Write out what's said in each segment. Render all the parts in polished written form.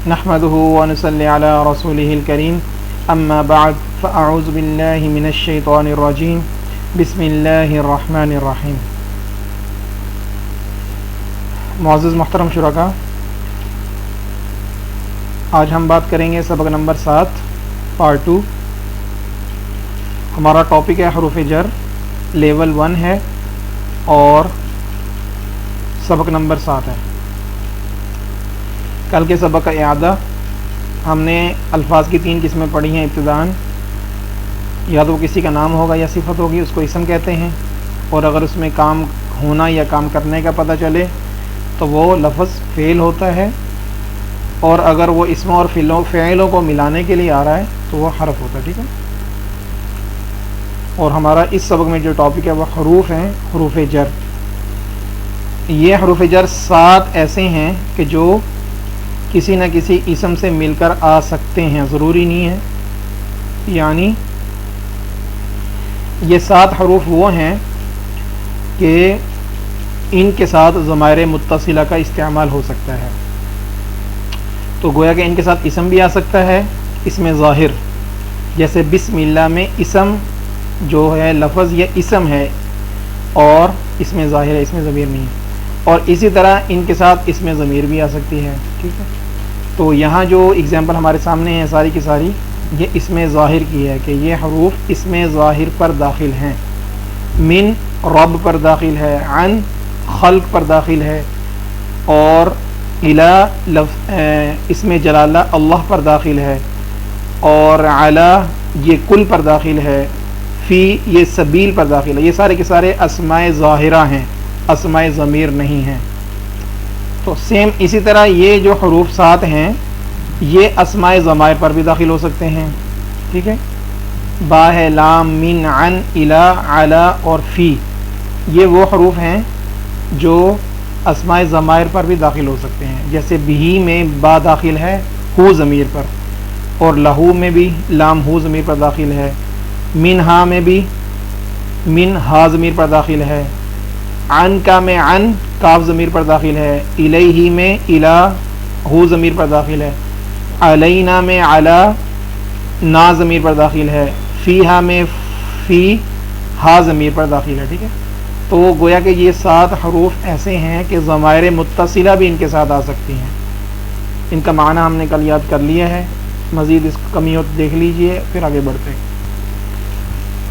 نحمده ونصلي على رسوله الكريم اما بعد فاعوذ بالله من الشيطان الرجيم بسم الله الرحمن الرحیم۔ معزز محترم شرکا، آج ہم بات کریں گے سبق نمبر 7 پارٹ 2۔ ہمارا ٹاپک ہے حروف جر، لیول 1 ہے اور سبق نمبر 7 ہے۔ کل کے سبق کا اعادہ، ہم نے الفاظ کی 3 قسمیں پڑھی ہیں ابتداً۔ یا تو کسی کا نام ہوگا یا صفت ہوگی، اس کو اسم کہتے ہیں، اور اگر اس میں کام ہونا یا کام کرنے کا پتہ چلے تو وہ لفظ فعل ہوتا ہے، اور اگر وہ اسم اور فعلوں کو ملانے کے لیے آ رہا ہے تو وہ حرف ہوتا ہے، ٹھیک ہے۔ اور ہمارا اس سبق میں جو ٹاپک ہے وہ حروف ہیں، حروف جر۔ یہ حروف جر 7 ایسے ہیں کہ جو کسی نہ کسی اسم سے مل کر آ سکتے ہیں، ضروری نہیں ہے۔ یعنی یہ 7 حروف وہ ہیں کہ ان کے ساتھ ضمائر متصلہ کا استعمال ہو سکتا ہے۔ تو گویا کہ ان کے ساتھ اسم بھی آ سکتا ہے، اسم ظاہر، جیسے بسم اللہ میں اسم جو ہے لفظ یہ اسم ہے اور اسم ظاہر ہے، اسم ضمیر نہیں ہے۔ اور اسی طرح ان کے ساتھ اسم ضمیر بھی آ سکتی ہے، ٹھیک ہے۔ تو یہاں جو اگزامپل ہمارے سامنے ہیں ساری کی ساری، یہ اسم ظاہر کی ہے کہ یہ حروف اسم ظاہر پر داخل ہیں۔ من رب پر داخل ہے، عن خلق پر داخل ہے، اور الی اسم جلالہ اللہ پر داخل ہے، اور علی یہ کل پر داخل ہے، فی یہ سبیل پر داخل ہے۔ یہ سارے کے سارے اسماء ظاہرہ ہیں، اسماء ضمیر نہیں ہیں۔ تو سیم اسی طرح یہ جو حروف 7 ہیں یہ اسماء ضمائر پر بھی داخل ہو سکتے ہیں، ٹھیک ہے۔ با ہے، لام، من، عن، الی، علی اور فی، یہ وہ حروف ہیں جو اسماء ضمائر پر بھی داخل ہو سکتے ہیں۔ جیسے بہی میں با داخل ہے ہو ضمیر پر، اور لہو میں بھی لام ہو ضمیر پر داخل ہے، من ہا میں بھی من ہا ضمیر پر داخل ہے، عن کا میں عن کاف ضمیر پر داخل ہے، الیہ میں الی ہو ضمیر پر داخل ہے، علینا میں علی نا ضمیر پر داخل ہے، فیہا میں فی ہا ضمیر پر داخل ہے، ٹھیک ہے۔ تو گویا کہ یہ 7 حروف ایسے ہیں کہ ضمائر متصلہ بھی ان کے ساتھ آ سکتی ہیں۔ ان کا معنی ہم نے کل یاد کر لیا ہے، مزید اس کمی ہو تو دیکھ لیجئے، پھر آگے بڑھتے ہیں۔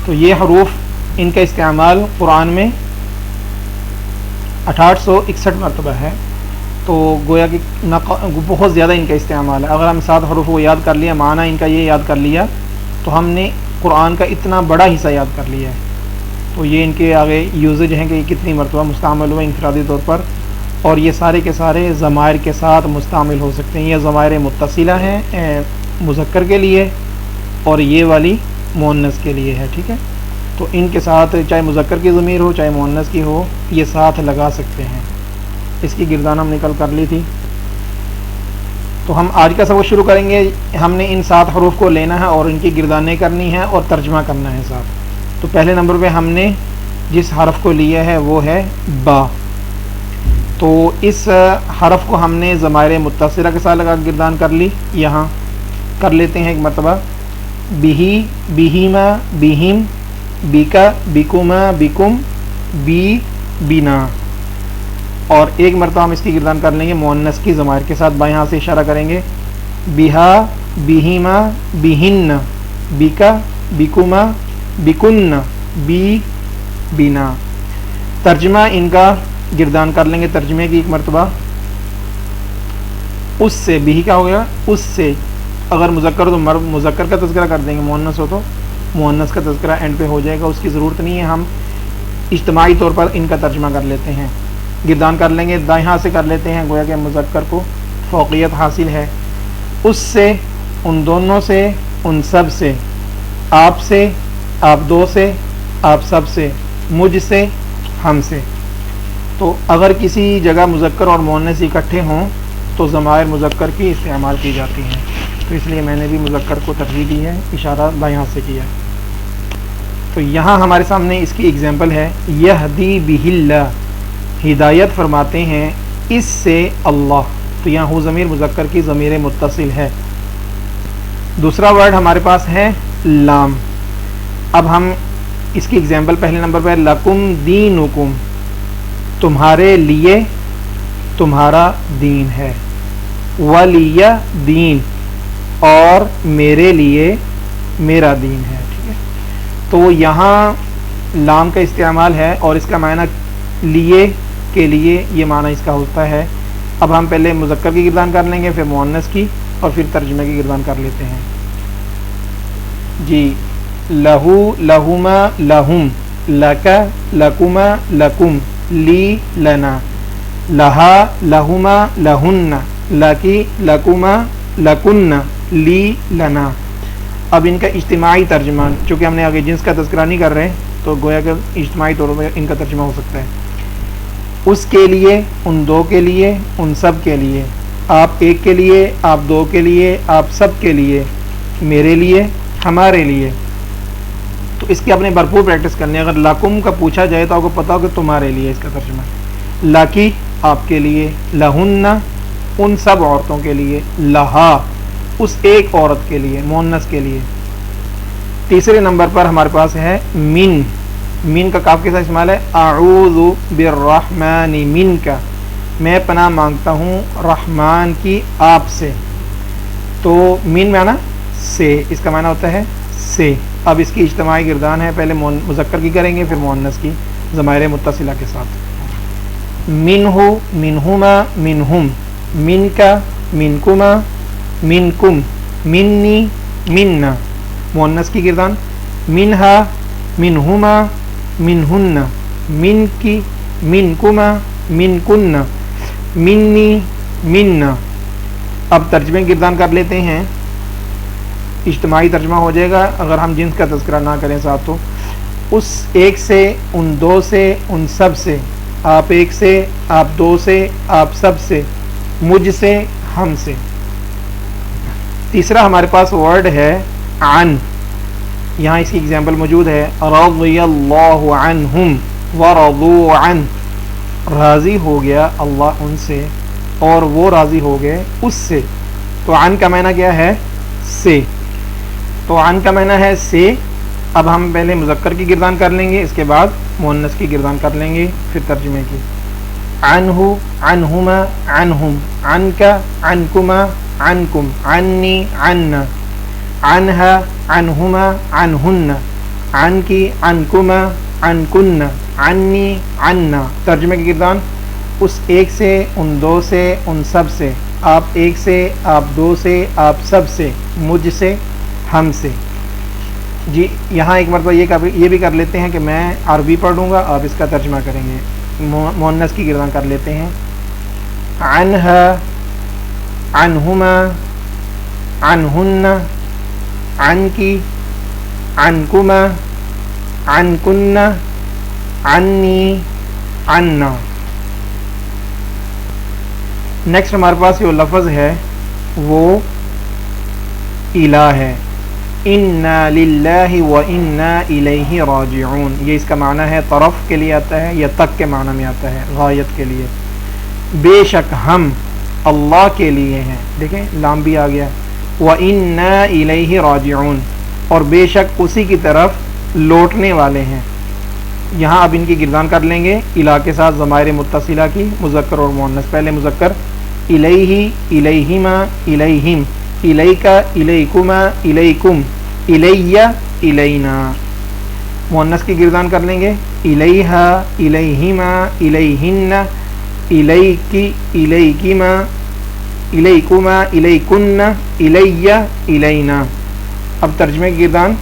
تو یہ حروف، ان کا استعمال قرآن میں 6861 مرتبہ ہے۔ تو گویا کہ بہت زیادہ ان کا استعمال ہے۔ اگر ہم 7 حروف کو یاد کر لیا، معنی ان کا یہ یاد کر لیا، تو ہم نے قرآن کا اتنا بڑا حصہ یاد کر لیا ہے۔ تو یہ ان کے آگے یوزج ہیں کہ یہ کتنی مرتبہ مستعمل ہوا انفرادی طور پر، اور یہ سارے کے سارے ضمائر کے ساتھ مستعمل ہو سکتے ہیں۔ یہ ضمائر متصلہ ہیں مذکر کے لیے، اور یہ والی مؤنث کے لیے ہے، ٹھیک ہے۔ تو ان کے ساتھ چاہے مذکر کی ضمیر ہو چاہے مؤنث کی ہو، یہ ساتھ لگا سکتے ہیں۔ اس کی گردان ہم نکل کر لی تھی۔ تو ہم آج کا سبق شروع کریں گے۔ ہم نے ان 7 حروف کو لینا ہے اور ان کی گردانیں کرنی ہیں اور ترجمہ کرنا ہے ساتھ۔ تو پہلے نمبر پہ ہم نے جس حرف کو لیا ہے وہ ہے با۔ تو اس حرف کو ہم نے ضمائر متصلہ کے ساتھ لگا گردان کر لی۔ یہاں کر لیتے ہیں ایک مرتبہ، بہی، بہیما، بہم، بیکا، بیکما، بیکم، بی، بینا۔ اور ایک مرتبہ ہم اس کی گردان کر لیں گے مؤنث کی ضمائر کے ساتھ، بائیں ہاتھ سے اشارہ کریں گے، بہا، بہیما، بہن، بیکا، بیکما، بیکن، بی، بینا۔ ترجمہ ان کا گردان کر لیں گے ترجمے کی ایک مرتبہ، اس سے، بہی کا ہو گیا اس سے، اگر مذکر تو مذکر کا تذکرہ کر دیں گے، مؤنث ہو تو مؤنث کا تذکرہ اینڈ پہ ہو جائے گا، اس کی ضرورت نہیں ہے، ہم اجتماعی طور پر ان کا ترجمہ کر لیتے ہیں۔ گردان کر لیں گے، دائیں ہاتھ سے کر لیتے ہیں، گویا کہ مذکر کو فوقیت حاصل ہے۔ اس سے، ان دونوں سے، ان سب سے، آپ سے، آپ دو سے، آپ سب سے، مجھ سے، ہم سے۔ تو اگر کسی جگہ مذکر اور مؤنث اکٹھے ہوں تو ضمائر مذکر کی استعمال کی جاتی ہیں۔ تو اس لیے میں نے بھی مذکر کو ترجیح دی ہے، اشارہ دائیں ہاتھ سے کیا ہے۔ تو یہاں ہمارے سامنے اس کی اگزامپل ہے، یہدی بہ اللہ، ہدایت فرماتے ہیں اس سے اللہ۔ تو یہاں ہو ضمیر مذکر کی ضمیر متصل ہے. دوسرا ورڈ ہمارے پاس ہے لام. اب ہم اس کی ایگزامپل پہلے نمبر پہ لکم دینکم، تمہارے لیے تمہارا دین ہے. ولی دین، اور میرے لیے میرا دین ہے. ٹھیک ہے، تو یہاں لام کا استعمال ہے اور اس کا معنی لیے کے لیے یہ معنی اس کا ہوتا ہے. اب ہم پہلے مذکر کی گردان کر لیں گے، پھر مؤنث کی، اور پھر ترجمے کی گردان کر لیتے ہیں. جی، لہو لہما لہم، لک لکما لکم، لی لنا، لہا لہما لہن، لکی لکما لکن، لی لنا. اب ان کا اجتماعی ترجمہ، چونکہ ہم نے آگے جنس کا تذکرہ نہیں کر رہے تو گویا کہ اجتماعی طور پر ان کا ترجمہ ہو سکتا ہے. اس کے لیے، ان دو کے لیے، ان سب کے لیے، آپ ایک کے لیے، آپ دو کے لیے، آپ سب کے لیے، میرے لیے، ہمارے لیے. تو اس کی آپ نے بھرپور پریکٹس کرنی ہے. اگر لکم کا پوچھا جائے تو آپ کو پتا ہو کہ تمہارے لیے اس کا ترجمہ. لکی آپ کے لیے، لہن ان سب عورتوں کے لیے، لہا اس ایک عورت کے لیے، مؤنث کے لیے. تیسرے نمبر پر ہمارے پاس ہے من. من کا کاف کے ساتھ استعمال ہے. اعوذ بالرحمن منک، میں پناہ مانگتا ہوں رحمان کی آپ سے. تو من معنی سے، اس کا معنی ہوتا ہے سے. اب اس کی اجتماعی گردان ہے، پہلے مذکر کی کریں گے پھر مؤنث کی ضمائر متصلہ کے ساتھ. منہ منہما منہم، من کا منکما منکم، منی منا. مؤنث کی گردان منہا منہما منہن، من کی منکما منکن، منی منا. اب ترجمے کی گردان کر لیتے ہیں. اجتماعی ترجمہ ہو جائے گا اگر ہم جنس کا تذکرہ نہ کریں ساتھ. تو اس ایک سے، ان دو سے، ان سب سے، آپ ایک سے، آپ دو سے، آپ سب سے، مجھ سے، ہم سے. تیسرا ہمارے پاس ورڈ ہے عن. یہاں اس کی ایگزامپل موجود ہے. رضی اللہ عنہم ورضوا عنہ، راضی ہو گیا اللہ ان سے اور وہ راضی ہو گئے اس سے. تو عن کا معنی کیا ہے؟ سے. تو عن کا معنی ہے سے. اب ہم پہلے مذکر کی گردان کر لیں گے، اس کے بعد مؤنث کی گردان کر لیں گے، پھر ترجمے کی. عنہ عنہما عنہم، عنک عنکما عنکم، عنی عنا، عنہا عنہما عنہن، عنکی عنکما عنکن، عنی عنا. ترجمے کی گردان اس ایک سے، ان دو سے، ان سب سے، آپ ایک سے، آپ دو سے، آپ سب سے، مجھ سے، ہم سے. جی، یہاں ایک مرتبہ یہ بھی کر لیتے ہیں کہ میں عربی پڑھ لوں گا، آپ اس کا ترجمہ کریں گے. مؤنث کی گردان کر لیتے ہیں. عنہا عنہما عنہن، عنکی عنکما عنکن، عنی عنا. نیکسٹ ہمارے پاس جو لفظ ہے وہ الہ ہے. انا للہ و انا الیہ راجعون. یہ اس کا معنی ہے طرف کے لیے آتا ہے یا تک کے معنی میں آتا ہے، غایت کے لیے. بے شک ہم اللہ کے لیے ہیں. دیکھیں لام بھی آ گیا. وَإِنَّا إِلَيْهِ رَاجِعُونَ، اور بے شک اسی کی طرف لوٹنے والے ہیں. یہاں اب ان کی گردان کر لیں گے الہ کے ساتھ ضمائر متصلہ کی، مذکر اور مؤنث. پہلے مذکر الیہ الیہما الیہم، الیکا الیکما الیکم، الیہ الینا. مؤنث کی گردان کر لیں گے الیہا الیہما الیہن، الیکی الیکما الیکما الیکن، الیہ الینا. اب ترجمے کی گردان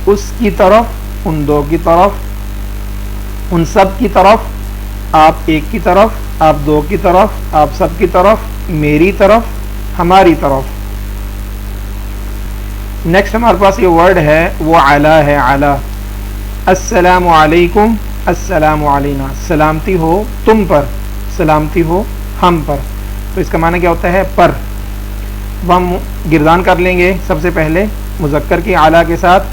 اس کی طرف، ان دو کی طرف، ان سب کی طرف، آپ ایک کی طرف، آپ دو کی طرف، آپ سب کی طرف، میری طرف، ہماری طرف. نیکسٹ ہمارے پاس یہ ورڈ ہے وہ علی ہے. علی. السلام علیکم، السلام علینا، سلامتی ہو تم پر، سلامتی ہو ہم پر. تو اس کا معنی کیا ہوتا ہے؟ پر. وہ ہم گردان کر لیں گے سب سے پہلے مذکر کی اعلیٰ کے ساتھ.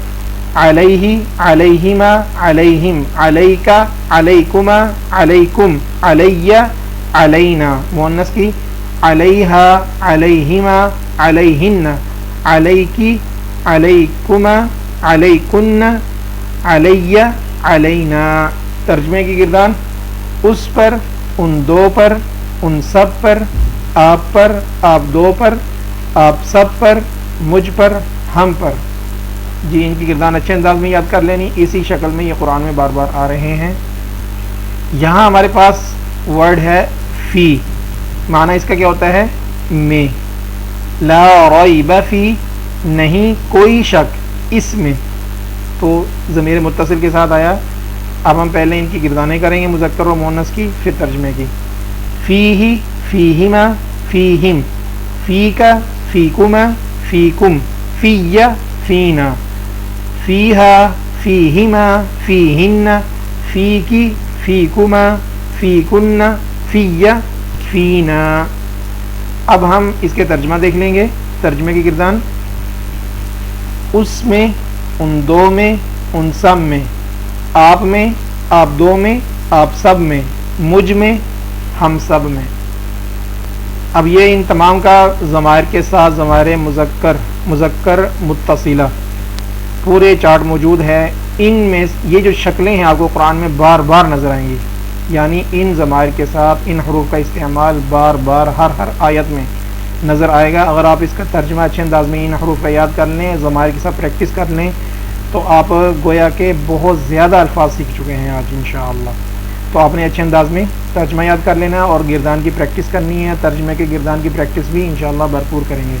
علیہ علیہما علیہم، علیکا علیکما علیکم، علیہ علینا. مؤنث کی علیہا علیہما علیہن علیکی علیکما علیکن علی علینا. ترجمے کی گردان اس پر، ان دو پر، ان سب پر، آپ پر، آپ دو پر، آپ سب پر، مجھ پر، ہم پر. جی ان کی گردان اچھے انداز میں یاد کر لینی. اسی شکل میں یہ قرآن میں بار بار آ رہے ہیں. یہاں ہمارے پاس ورڈ ہے فی، معنی اس کا کیا ہوتا ہے؟ میں. لا ریب فی، نہیں کوئی شک اس میں، تو ضمیر متصل کے ساتھ آیا. اب ہم پہلے ان کی گردانیں کریں گے مذکر و مؤنث کی، پھر ترجمے کی. فیہ فیہما فیہم، فیکا فیکما فیکم، فی فینا، فیہا فیہما فیہن، فیکی فیکما فیکن، فی فینا. اب ہم اس کے ترجمہ دیکھ لیں گے. ترجمے کی گردان اس میں، ان دو میں، ان سب میں، آپ میں، آپ دو میں، آپ سب میں، مجھ میں، ہم سب میں. اب یہ ان تمام کا ضمائر کے ساتھ ضمائر مذکر متصلہ پورے چارٹ موجود ہے. ان میں یہ جو شکلیں ہیں آپ کو قرآن میں بار بار نظر آئیں گی، یعنی ان ضمائر کے ساتھ ان حروف کا استعمال بار بار ہر آیت میں نظر آئے گا. اگر آپ اس کا ترجمہ اچھے انداز میں ان حروف کا یاد کر لیں، ضمائر کے ساتھ پریکٹس کر لیں، تو آپ گویا کہ بہت زیادہ الفاظ سیکھ چکے ہیں آج انشاءاللہ. تو آپ نے اچھے انداز میں ترجمہ یاد کر لینا اور گردان کی پریکٹس کرنی ہے. ترجمے کے گردان کی پریکٹس بھی انشاءاللہ بھرپور کریں گے.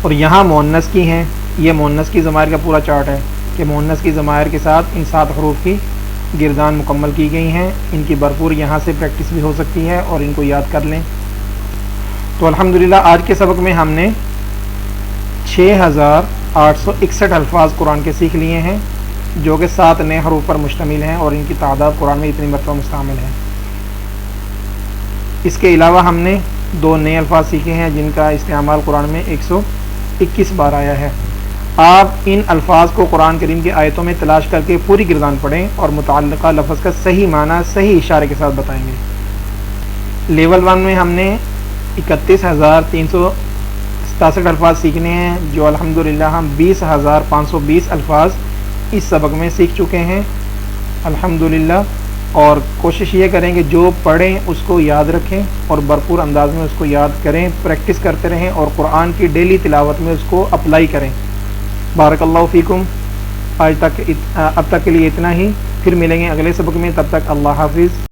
اور یہاں مؤنث کی ہیں، یہ مؤنث کی ضمائر کا پورا چارٹ ہے کہ مؤنث کی ضمائر کے ساتھ ان 7 حروف کی گردان مکمل کی گئی ہیں. ان کی بھرپور یہاں سے پریکٹس بھی ہو سکتی ہے اور ان کو یاد کر لیں. تو الحمدللہ آج کے سبق میں ہم نے 6861 الفاظ قرآن کے سیکھ لیے ہیں، جو کہ 7 نئے حروف پر مشتمل ہیں اور ان کی تعداد قرآن میں اتنی مرتبہ مستعمل ہے. اس کے علاوہ ہم نے 2 نئے الفاظ سیکھے ہیں جن کا استعمال قرآن میں 121 بار آیا ہے. آپ ان الفاظ کو قرآن کریم کی آیتوں میں تلاش کر کے پوری گردان پڑھیں اور متعلقہ لفظ کا صحیح معنی صحیح اشارے کے ساتھ بتائیں گے. لیول 1 میں ہم نے 31,367 الفاظ سیکھنے ہیں، جو الحمدللہ ہم 20,520 الفاظ اس سبق میں سیکھ چکے ہیں الحمدللہ. اور کوشش یہ کریں کہ جو پڑھیں اس کو یاد رکھیں اور بھرپور انداز میں اس کو یاد کریں، پریکٹس کرتے رہیں اور قرآن کی ڈیلی تلاوت میں اس کو اپلائی کریں. بارک اللہ فیکم. اب تک کے لیے اتنا ہی، پھر ملیں گے اگلے سبق میں. تب تک اللہ حافظ.